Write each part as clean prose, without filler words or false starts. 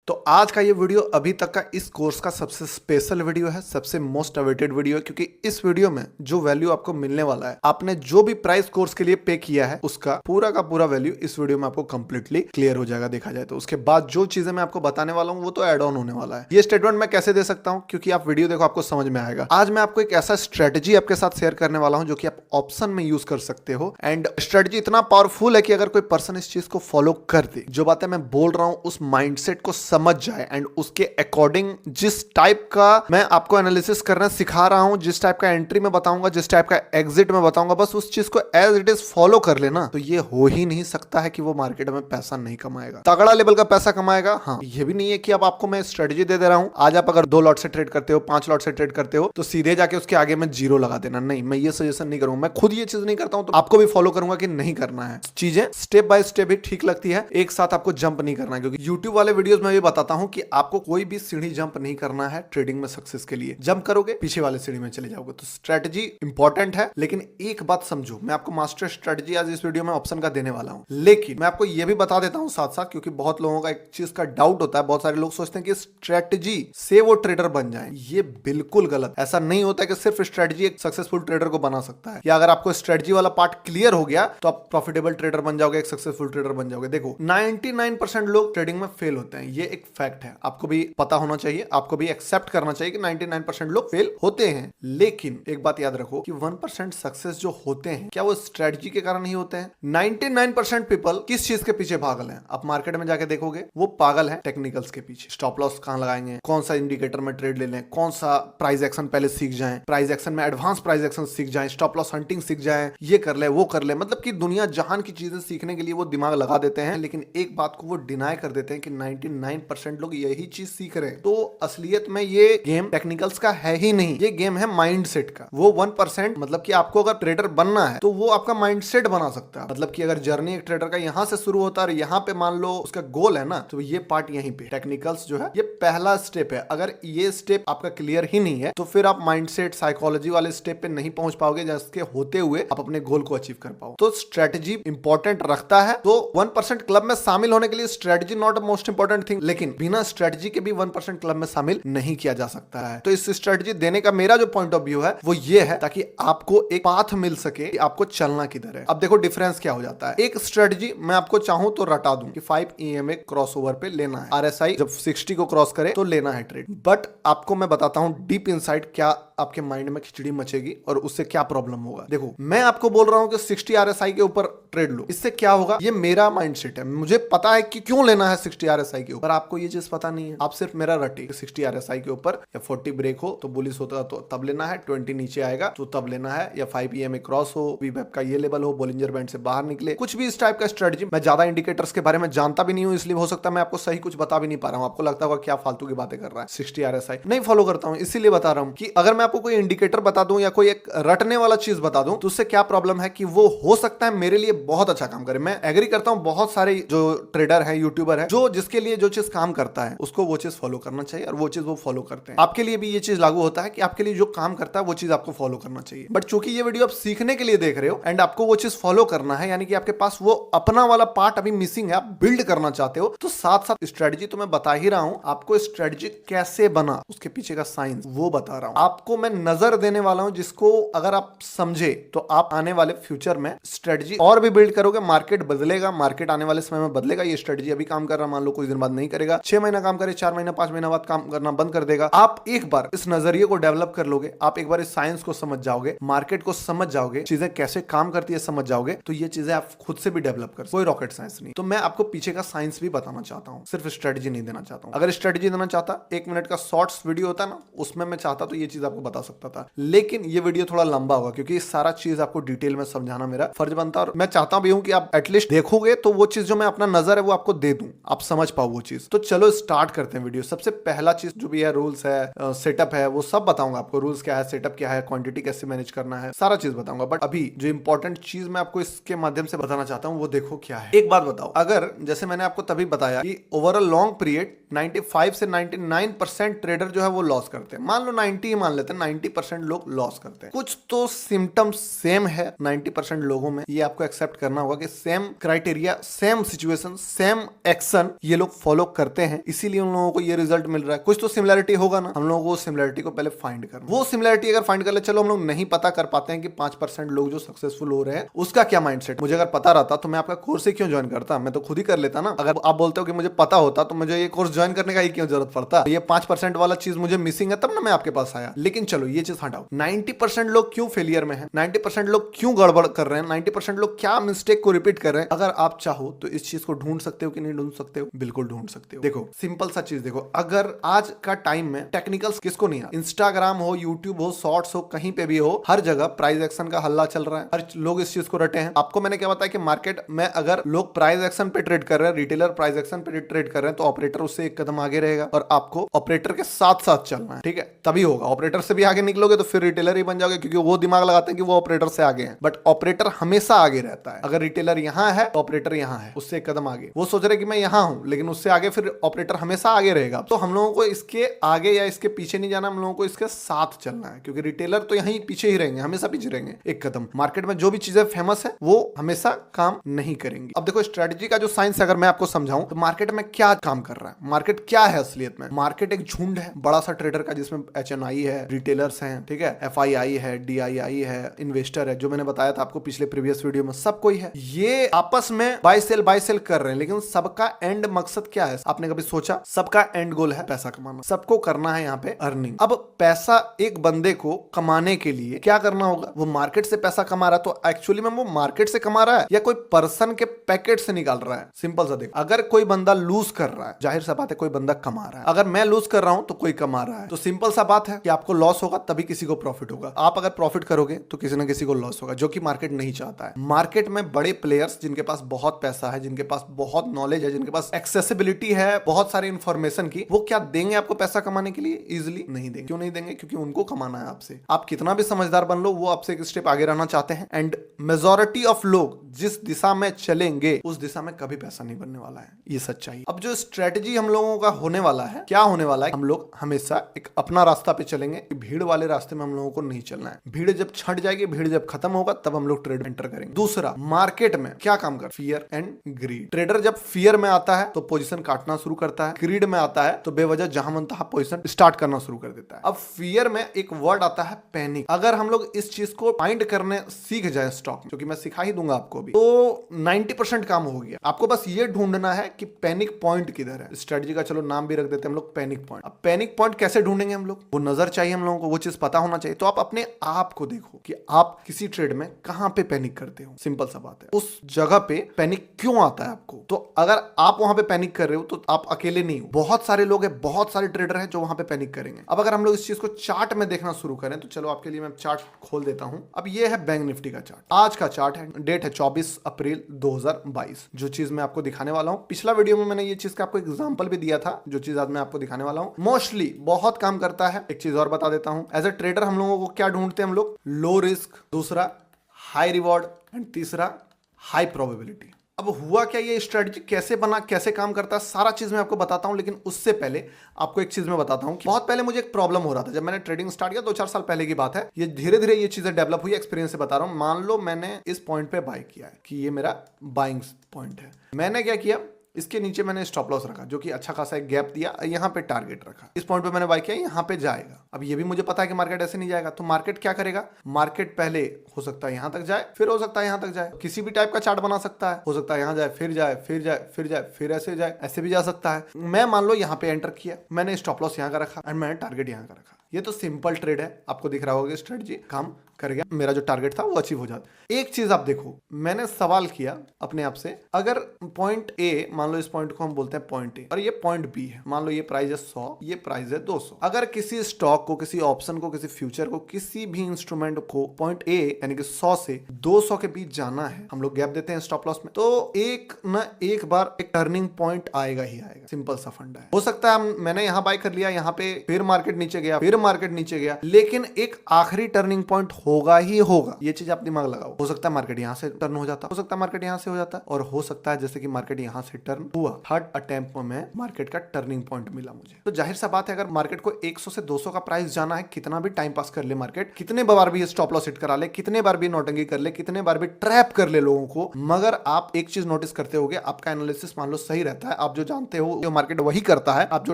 तो आज का ये वीडियो अभी तक का इस कोर्स का सबसे स्पेशल वीडियो है, सबसे मोस्ट अवेटेड वीडियो है, क्योंकि इस वीडियो में जो वैल्यू आपको मिलने वाला है, आपने जो भी प्राइस कोर्स के लिए पे किया है उसका पूरा का पूरा वैल्यू इस वीडियो में आपको कंप्लीटली क्लियर हो जाएगा। देखा जाए तो उसके बाद जो चीजें मैं आपको बताने वाला हूँ वो तो एड ऑन होने वाला है। ये स्टेटमेंट मैं कैसे दे सकता हूँ, क्योंकि आप वीडियो देखो आपको समझ में आएगा। आज मैं आपको एक ऐसा स्ट्रेटेजी आपके साथ शेयर करने वाला हूँ जो कि आप ऑप्शन में यूज कर सकते हो। एंड स्ट्रेटेजी इतना पावरफुल है कि अगर कोई पर्सन इस चीज को फॉलो कर दे, जो बातें मैं बोल रहा हूँ उस माइंडसेट को समझ जाए एंड उसके अकॉर्डिंग जिस टाइप का मैं आपको एनालिसिस करना सिखा रहा हूं, जिस टाइप का एंट्री में बताऊंगा, जिस टाइप का एग्जिट में बताऊंगा, बस उस चीज को एज इट इज फॉलो कर लेना, तो ये हो ही नहीं सकता है कि वो मार्केट में पैसा नहीं कमाएगा, तगड़ा लेवल का पैसा कमाएगा। हाँ, ये भी नहीं है कि अब आपको मैं स्ट्रेटेजी दे दे रहा हूं, आज आप अगर 2 लॉट से ट्रेड करते हो, 5 लॉट से ट्रेड करते हो, तो सीधे जाके उसके आगे में 0 लगा देना। नहीं, मैं ये सजेशन नहीं करूंगा, मैं खुद ये चीज नहीं करता हूं, तो आपको भी फॉलो करूंगा कि नहीं करना है। चीजें स्टेप बाय स्टेप ही ठीक लगती है, एक साथ आपको जंप नहीं करना है, क्योंकि यूट्यूब वाले वीडियोस में भी बताता हूं कि आपको कोई भी सीढ़ी जंप नहीं करना है ट्रेडिंग में सक्सेस के लिए। जंप करोगे पीछे वाले सीढ़ी में चले जाओगे। तो स्ट्रेटजी इंपॉर्टेंट है, लेकिन एक बात समझो, मैं आपको मास्टर स्ट्रेटजी आज इस वीडियो में ऑप्शन का देने वाला हूं, लेकिन मैं आपको यह भी बता देता हूं साथ साथ, क्योंकि बहुत लोगों का एक चीज का डाउट होता है, बहुत सारे लोग सोचते हैं कि स्ट्रेटजी से वो ट्रेडर बन जाए। ये बिल्कुल गलत। ऐसा नहीं होता कि सिर्फ स्ट्रेटजी एक सक्सेसफुल ट्रेडर को बना सकता है, या अगर आपको स्ट्रेटजी वाला पार्ट क्लियर हो गया तो आप प्रॉफिटेबल ट्रेडर बन जाओगे, एक सक्सेसफुल ट्रेडर बन जाओगे। देखो 99% लोग ट्रेडिंग में फेल होते हैं, ये एक फैक्ट है, आपको भी पता होना चाहिए, आपको भी एक्सेप्ट करना चाहिए कि 99% लोग फेल होते हैं। लेकिन एक बात याद रखो कि 1% सक्सेस जो होते हैं, क्या वो स्ट्रेटजी के कारण ही होते हैं? 99% पीपल किस चीज के पीछे पागल हैं? आप मार्केट में जाके देखोगे वो पागल है टेक्निकल्स के पीछे। स्टॉप लॉस कहां लगाएंगे, कौन सा इंडिकेटर में ट्रेड ले लें, कौन सा प्राइस एक्शन पहले सीख जाएं, प्राइस एक्शन में एडवांस प्राइस एक्शन सीख जाएं, स्टॉप लॉस हंटिंग सीख जाएं, ये कर ले वो कर ले, मतलब कि दुनिया जहान की चीजें सीखने के लिए वो दिमाग लगा देते हैं, लेकिन एक बात को वो डिनाई कर देते हैं कि 99% लोग यही चीज सीख रहे हैं। तो असलियत में ये गेम टेक्निकल्स का है ही नहीं, ये गेम है माइंडसेट का। वो 1%, मतलब कि आपको अगर ट्रेडर बनना है तो वो आपका माइंडसेट बना सकता है। मतलब कि अगर जर्नी एक ट्रेडर का यहां से शुरू होता है और यहां पे मान लो उसका गोल है ना, तो ये पार्ट यहीं पे टेक्निकल्स जो है ये पहला स्टेप है। अगर ये स्टेप आपका क्लियर ही नहीं है तो फिर आप माइंडसेट साइकोलॉजी वाले स्टेप पे नहीं पहुंच पाओगे, जिसके होते हुए आप अपने गोल को अचीव कर पाओ। तो स्ट्रेटजी इंपॉर्टेंट रखता है। तो 1% क्लब में शामिल होने के लिए strategy not most important thing, लेकिन बिना स्ट्रेटजी के भी 1% क्लब में शामिल नहीं किया जा सकता है। तो इस स्ट्रेटजी देने का मेरा जो पॉइंट ऑफ व्यू है वो ये है, ताकि आपको एक पाथ मिल सके कि आपको चलना किधर है। अब देखो डिफरेंस क्या हो जाता है। एक स्ट्रेटजी मैं आपको चाहूं तो रटा दूं कि 5 EMA क्रॉसओवर पे लेना है, RSI जब 60 को क्रॉस करे तो लेना है ट्रेड। बट आपको मैं बताता हूं डीप इनसाइड क्या आपके माइंड में खिचड़ी मचेगी और उससे क्या प्रॉब्लम होगा। देखो मैं आपको बोल रहा हूं कि 60 RSI के ऊपर ट्रेड लो, इससे क्या होगा, ये मेरा माइंडसेट है, मुझे पता है कि क्यों लेना है 60 RSI के ऊपर। आपको ये चीज पता नहीं है, आप सिर्फ मेरा रटे 60 RSI के ऊपर या 40 ब्रेक हो तो बुलिश होता तो तब लेना है, 20 नीचे आएगा तो तब लेना है, या 5 EMA क्रॉस हो, वीवेब का ये लेवल हो, बोलिंजर बैंड से बाहर निकले, कुछ भी इस टाइप का स्ट्रेटजी। मैं ज्यादा इंडिकेटर्स के बारे में जानता भी नहीं हूं, इसलिए हो सकता है मैं आपको सही कुछ बता भी नहीं पा रहा हूं, आपको लगता होगा क्या फालतू की बातें कर रहा है। 60 RSI नहीं फॉलो करता हूं, इसीलिए बता रहा हूं कि अगर मैं आपको कोई इंडिकेटर बता दूं या कोई एक रटने वाला चीज बता दूं तो उससे क्या प्रॉब्लम है कि वो हो सकता है मेरे लिए बहुत अच्छा काम करे। मैं एग्री करता हूं, बहुत सारे जो ट्रेडर है, यूट्यूबर है, जो जिसके लिए जो चीज काम करता है उसको वो चीज फॉलो करना चाहिए और वो चीज वो फॉलो करते हैं। आपके लिए भी ये चीज लागू होता है कि आपके लिए जो काम करता है वो चीज आपको फॉलो करना चाहिए। बट चूंकि ये वीडियो आप सीखने के लिए देख रहे हो एंड आपको वो चीज फॉलो करना है, यानी कि आपके पास वो अपना वाला पार्ट अभी मिसिंग है, आप बिल्ड करना चाहते हो, तो साथ साथ स्ट्रेटजी तो मैं बता ही रहा हूं, आपको स्ट्रेटजी कैसे बना उसके पीछे का साइंस वो बता रहा हूं। आपको मैं नजर देने वाला हूं जिसको अगर आप समझे तो आप आने वाले फ्यूचर में स्ट्रेटजी और भी बिल्ड करोगे। मार्केट बदलेगा, मार्केट आने वाले समय में बदलेगा, ये स्ट्रेटजी अभी काम कर रहा मान लो कुछ दिन बाद नहीं करेगा, 6 महीना काम करे, 4 महीना 5 महीना बाद काम करना बंद कर देगा। आप एक बार इस नजरिए को डेवलप कर लोगे, आप एक बार इस साइंस को समझ जाओगे, मार्केट को समझ जाओगे, चीजें कैसे काम करती है समझ जाओगे, तो ये चीजें आप खुद से भी डेवलप कर, कोई रॉकेट साइंस नहीं। तो मैं आपको पीछे का साइंस भी बताना चाहता हूँ, सिर्फ स्ट्रेटजी नहीं देना चाहता हूँ। अगर स्ट्रेटजी देना चाहता 1 मिनट का शॉर्ट्स वीडियो होता ना, उसमें मैं चाहता तो ये चीज आपको बता सकता था, लेकिन ये वीडियो थोड़ा लंबा होगा क्योंकि सारा चीज आपको डिटेल में समझाना मेरा फर्ज बनता है। और मैं चाहता भी हूं कि आप एटलीस्ट देखोगे तो वो चीज जो मैं अपना नजर है वो आपको दे दूं, आप समझ पाओ वो चीज। तो चलो स्टार्ट करते हैं वीडियो। सबसे पहला चीज जो भी है रूल्स है, सेटअप है, वो सब बताऊंगा आपको। रूल्स क्या है, सेटअप क्या है, क्वांटिटी कैसे मैनेज करना है, सारा चीज बताऊंगा। बट अभी जो इंपॉर्टेंट चीज मैं आपको इसके माध्यम से बताना चाहता हूं वो देखो क्या है। एक बात बताओ, अगर जैसे मैंने आपको तभी बताया कि ओवर अ लॉन्ग पीरियड 95 से 99% ट्रेडर जो है वो लॉस करते हैं, मान लो 90 ही मान लेते हैं, में 90% लोग लॉस करते हैं। कुछ तो सिम्टम्स सेम है 90% लोगों में, ये आपको एक्सेप्ट करना होगा कि same criteria, same situation, same action ये लोग फॉलो करते हैं, इसीलिए उन लोगों को ये रिजल्ट मिल रहा है। कुछ तो सिमिलरिटी होगा ना, हम लोगों को सिमिलरिटी को पहले फाइंड करना। वो सिमिलरिटी अगर फाइंड कर ले, चलो हम लोग नहीं पता कर पाते हैं कि 5% लोग जो सक्सेसफुल हो रहे हैं उसका क्या माइंडसेट। मुझे अगर पता रहता तो मैं आपका कोर्स ही क्यों ज्वाइन करता, मैं तो खुद ही कर लेता ना। अगर आप बोलते हो कि मुझे पता होता तो मुझे ये कोर्स ज्वाइन करने का ही क्यों जरूरत पड़ता। ये 5% वाला चीज मुझे मिसिंग है, तब ना मैं आपके पास आया। लेकिन चलो ये चीज हटाओ, 90% लोग क्यों फेलियर में है, 90% लोग क्यों गड़बड़ कर रहे हैं, 90% लोग क्या मिस्टेक को रिपीट कर रहे हैं। अगर आप चाहो तो इस चीज को ढूंढ सकते हो कि नहीं ढूंढ सकते हो, बिल्कुल ढूंढ सकते हो। देखो सिंपल सा चीज देखो, अगर आज का टाइम में टेक्निकल्स किसको नहीं आता, इंस्टाग्राम हो, यूट्यूब हो, शॉर्ट्स हो, कहीं पे भी हो, हर जगह प्राइस एक्शन का हल्ला चल रहा है, हर लोग इस चीज को रटे हैं। आपको मैंने क्या बताया कि मार्केट में अगर लोग प्राइस एक्शन पे ट्रेड कर रहे हैं, रिटेलर प्राइस एक्शन पे ट्रेड कर रहे हैं, तो ऑपरेटर उससे एक कदम आगे रहेगा और आपको ऑपरेटर के साथ साथ चलना है, ठीक है, तभी होगा। ऑपरेटर से भी आगे निकलोगे तो फिर रिटेलर ही बन जाओगे, क्योंकि वो दिमाग लगाते हैं कि वो ऑपरेटर से आगे हैं, बट ऑपरेटर हमेशा आगे रहता है। अगर रिटेलर यहां है तो ऑपरेटर यहां है, उससे एक कदम आगे। वो सोच रहे कि मैं यहां हूं, लेकिन उससे आगे फिर ऑपरेटर हमेशा आगे रहेगा। तो हम लोगों को इसके आगे या इसके पीछे नहीं जाना, हम लोगों को इसके साथ चलना है, क्योंकि रिटेलर तो यहीं पीछे ही रहेंगे, हमेशा पीछे रहेंगे एक कदम। मार्केट में जो भी चीजें फेमस है वो हमेशा काम नहीं करेंगी। अब देखो स्ट्रेटजी का जो साइंस अगर मैं आपको समझाऊं तो मार्केट में क्या काम कर रहा है, मार्केट क्या है असलियत में। मार्केट एक झुंड है बड़ा सा ट्रेडर का, जिसमें HNI है, रिटेलर्स हैं, ठीक है, FII है, DII है, इन्वेस्टर है, जो मैंने बताया था आपको पिछले प्रीवियस वीडियो में, सब कोई है। ये आपस में बाय सेल कर रहे हैं, लेकिन सबका एंड मकसद क्या है, आपने कभी सोचा? सबका एंड गोल है पैसा कमाना, सबको करना है यहाँ पे अर्निंग। अब पैसा एक बंदे को कमाने के लिए क्या करना होगा, वो मार्केट से पैसा कमा रहा है तो एक्चुअली में वो मार्केट से कमा रहा है या कोई पर्सन के पैकेट से निकाल रहा है। सिंपल सा देख, अगर कोई बंदा लूज कर रहा है, जाहिर सा बात है कोई बंदा कमा रहा है। अगर मैं लूज कर रहा हूं तो कोई कमा रहा है, तो सिंपल सा बात है कि आपको लॉस होगा तभी किसी को प्रॉफिट होगा। आप अगर प्रॉफिट करोगे तो किसी ना किसी को लॉस होगा, जो कि मार्केट नहीं चाहता है। मार्केट में बड़े प्लेयर्स जिनके पास बहुत पैसा है, जिनके पास बहुत नॉलेज है, जिनके पास एक्सेसिबिलिटी है बहुत सारी इंफॉर्मेशन की, वो क्या देंगे आपको पैसा कमाने के लिए? इजिली नहीं देंगे। क्यों नहीं देंगे? क्योंकि उनको कमाना है आपसे। आप कितना भी समझदार बन लो, वो आपसे एक स्टेप आगे रहना चाहते हैं। एंड मेजॉरिटी ऑफ लोग जिस दिशा में चलेंगे उस दिशा में कभी पैसा नहीं बनने वाला है, ये सच्चाई। अब जो स्ट्रेटजी हम लोगों का होने वाला है, क्या होने वाला है, हम लोग हमेशा एक अपना रास्ता पे चलेंगे, भीड़ वाले रास्ते में हम लोगों को नहीं चलना है। भीड़ जब छट जाएगी, भीड़ जब खत्म होगा, तब हम लोग ट्रेड एंटर करेंगे। दूसरा, मार्केट में क्या काम कर, फियर एंड ग्रीड। ट्रेडर जब फियर में आता है तो पोजीशन काटना शुरू करता है, ग्रीड में आता है तो बेवजह जहां मन तहां पोजीशन स्टार्ट करना शुरू कर देता है। अब फियर में एक वर्ड आता है पैनिक। अगर हम लोग इस चीज को फाइंड करने सीख जाए स्टॉक में, क्योंकि मैं सिखा ही दूंगा आपको भी, तो 90% काम हो गया। आपको बस ये ढूंढना है कि पैनिक पॉइंट किधर है। स्ट्रेटजी का चलो नाम भी रख देते हैं हम लोग, पैनिक पॉइंट। अब पैनिक पॉइंट कैसे ढूंढेंगे हम लोग? वो नजर चाहिए हम लोगों को, वो चीज पता होना चाहिए। तो आप अपने आप को देखो कि आप किसी ट्रेड में कहां पे पैनिक करते हो। सिंपल सा बात है, उस जगह पे पैनिक क्यों आता है आपको। तो अगर आप वहां पे पैनिक कर रहे हो तो आप अकेले नहीं हो, बहुत सारे लोग हैं, बहुत सारे ट्रेडर हैं जो वहां पे पैनिक करेंगे। अब अगर हम लोग इस चीज को चार्ट में देखना शुरू करें तो चलो आपके लिए मैं चार्ट खोल देता हूं। अब ये है बैंक निफ्टी का चार्ट, आज का चार्ट है, डेट है 24 अप्रैल 2022। जो चीज मैं आपको दिखाने वाला हूं, पिछला वीडियो में मैंने ये चीज का आपको एग्जांपल भी दिया था, जो चीज आज मैं आपको दिखाने वाला हूं मोस्टली बहुत काम करता है। एक चीज और बता देता हूं, एज अ ट्रेडर हम लोगों को क्या ढूंढते हैं हम लोग? लो रिस्क, दूसरा हाई रिवॉर्ड एंड तीसरा हाई प्रोबेबिलिटी। अब हुआ क्या, ये स्ट्रेटजी कैसे बना, कैसे काम करता है, सारा चीज मैं आपको बताता हूं। लेकिन उससे पहले आपको एक चीज मैं बताता हूं कि बहुत पहले मुझे एक प्रॉब्लम हो रहा था। जब मैंने ट्रेडिंग स्टार्ट किया 2-4 साल पहले की बात है, ये धीरे धीरे ये चीजें डेवलप हुई, एक्सपीरियंस से बता रहा हूं। मान लो मैंने इस पॉइंट पे बाय किया है कि ये मेरा बाइंग पॉइंट है। मैंने क्या किया, इसके नीचे मैंने स्टॉप लॉस रखा, जो कि अच्छा खासा एक गैप दिया, यहाँ पे टारगेट रखा। इस पॉइंट पे मैंने बाय किया, यहाँ पे जाएगा। अब ये भी मुझे पता है कि मार्केट ऐसे नहीं जाएगा, तो मार्केट क्या करेगा, मार्केट पहले हो सकता है यहाँ तक जाए, फिर हो सकता है यहाँ तक जाए, किसी भी टाइप का चार्ट बना सकता है। हो सकता है यहाँ जाए, फिर जाए, फिर जाए, फिर जाए, फिर ऐसे जाए, ऐसे भी जा सकता है। मैं मान लो यहाँ पे एंटर किया, मैंने स्टॉप लॉस यहाँ का रखा एंड मैंने टारगेट यहाँ का रखा। ये तो सिंपल ट्रेड है, आपको दिख रहा होगा स्ट्रेटजी काम कर गया, मेरा जो टारगेट था वो अचीव हो जाता। एक चीज आप देखो, मैंने सवाल किया अपने आप से, अगर पॉइंट ए, मान लो इस पॉइंट को हम बोलते हैं पॉइंट ए और ये पॉइंट बी है, मान लो ये प्राइस है 100, ये प्राइस है 200। अगर किसी स्टॉक को, किसी ऑप्शन को, किसी फ्यूचर को, किसी भी इंस्ट्रूमेंट को पॉइंट ए यानी कि 100 से 200 के बीच जाना है, हम लोग गैप देते हैं स्टॉप लॉस में, तो एक न एक बार एक टर्निंग पॉइंट आएगा ही आएगा। सिंपल सा फंडा है। हो सकता है मैंने यहाँ बाय कर लिया, यहाँ पे फिर मार्केट नीचे गया, फिर मार्केट नीचे गया, लेकिन एक आखिरी टर्निंग पॉइंट होगा ही होगा। ये चीज आप दिमाग लगाओ। हो सकता है मार्केट यहां से टर्न हो जाता, हो सकता है मार्केट यहां से हो जाता, और हो सकता है जैसे कि मार्केट यहां से टर्न हुआ। थर्ड अटेम्प्ट में मार्केट का टर्निंग पॉइंट मिला मुझे। तो जाहिर सा बात है, अगर मार्केट को 100 से 200 का प्राइस जाना है, कितना भी टाइम पास कर ले मार्केट, कितने बार भी स्टॉप लॉस हिट करा ले, कितने बार भी नोटंगी कर ले, कितने बार भी ट्रैप कर ले लोगों को, मगर आप एक चीज नोटिस करते होगे, आपका एनालिसिस मान लो सही रहता है, आप जो जानते हो जो मार्केट वही करता है, आप जो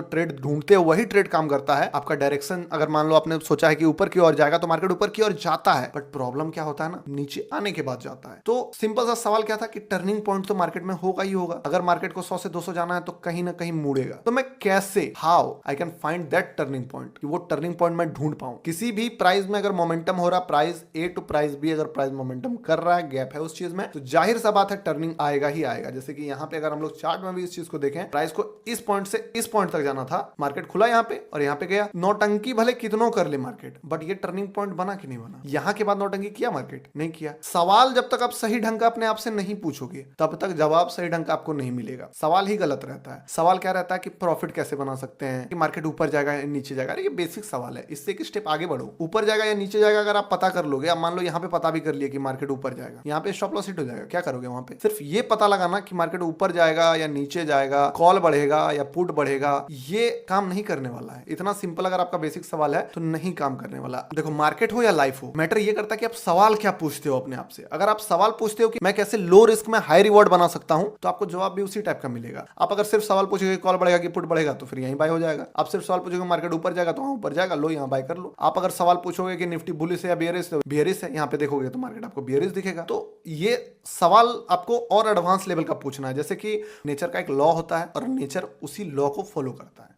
ट्रेड ढूंढते हो वही ट्रेड काम करता है। आपका डायरेक्शन अगर मान लो आपने सोचा है कि ऊपर की ओर जाएगा, तो मार्केट ऊपर की ओर जाता है, बट प्रॉब्लम क्या होता है ना, नीचे आने के बाद जाता है। तो सिंपल सा सवाल क्या था कि टर्निंग पॉइंट तो मार्केट में होगा ही होगा। अगर मार्केट को 100 से 200 जाना है तो कहीं ना कहीं मुड़ेगा। तो मैं कैसे, how I can find that turning point, कि वो टर्निंग पॉइंट मैं ढूंढ पाऊं। किसी भी प्राइस में अगर मोमेंटम हो रहा, price A to price B, अगर प्राइस मोमेंटम कर रहा है, गैप है उस चीज में, तो जाहिर सा बात है टर्निंग आएगा ही आएगा। जैसे कि यहाँ पे अगर हम लोग चार्ट में भी इस चीज को देखें, प्राइस को इस पॉइंट से इस पॉइंट तक जाना था, मार्केट खुला यहाँ पे और यहाँ पे गया। नौटंकी भले कितनों कर ले मार्केट, बट ये टर्निंग पॉइंट बना कि नहीं बना? यहाँ के बाद नौटंकी किया मार्केट? नहीं किया। सवाल जब तक आप सही ढंग का अपने आप से नहीं पूछोगे, तब तक जवाब सही ढंग का आपको नहीं मिलेगा। सवाल ही गलत रहता है। सवाल क्या रहता है कि प्रॉफिट कैसे बना सकते हैं, कि मार्केट ऊपर जाएगा या नीचे जाएगा। अरे ये बेसिक सवाल है, इससे एक स्टेप आगे बढ़ो। ऊपर जाएगा या नीचे जाएगा अगर आप पता कर लोगे, अब मान लो यहाँ पे पता भी कर लिया कि मार्केट ऊपर जाएगा, यहाँ पे स्टॉप लॉस हिट हो जाएगा, क्या करोगे वहां पे? सिर्फ ये पता लगाना कि मार्केट ऊपर जाएगा या नीचे जाएगा, कॉल बढ़ेगा या पुट बढ़ेगा, ये काम नहीं करने वाला है। इतना सिंपल अगर आपका बेसिक सवाल है तो नहीं काम करने वाला। देखो मार्केट हो या लाइफ हो, मैटर ये करता है कि आप सवाल क्या पूछते हो अपने आप से। अगर आप सवाल पूछते हो कि मैं कैसे लो रिस्क में हाई रिवॉर्ड बना सकता हूं, तो आपको जवाब भी उसी टाइप का मिलेगा। आप अगर सिर्फ सवाल पूछोगे कॉल बढ़ेगा कि पुट बढ़ेगा, तो फिर यहीं बाय हो जाएगा। आप सिर्फ सवाल पूछोगे मार्केट ऊपर जाएगा, तो वहां ऊपर जाएगा, लो यहाँ बाय कर लो। आप अगर सवाल पूछोगे कि निफ्टी बुलिश है या बियरिश है, यहाँ पे देखोगे तो मार्केट आपको बियरिश दिखेगा। तो ये सवाल आपको और एडवांस लेवल का पूछना है। जैसे कि नेचर का एक लॉ होता है और नेचर उसी लॉ को फॉलो करता है।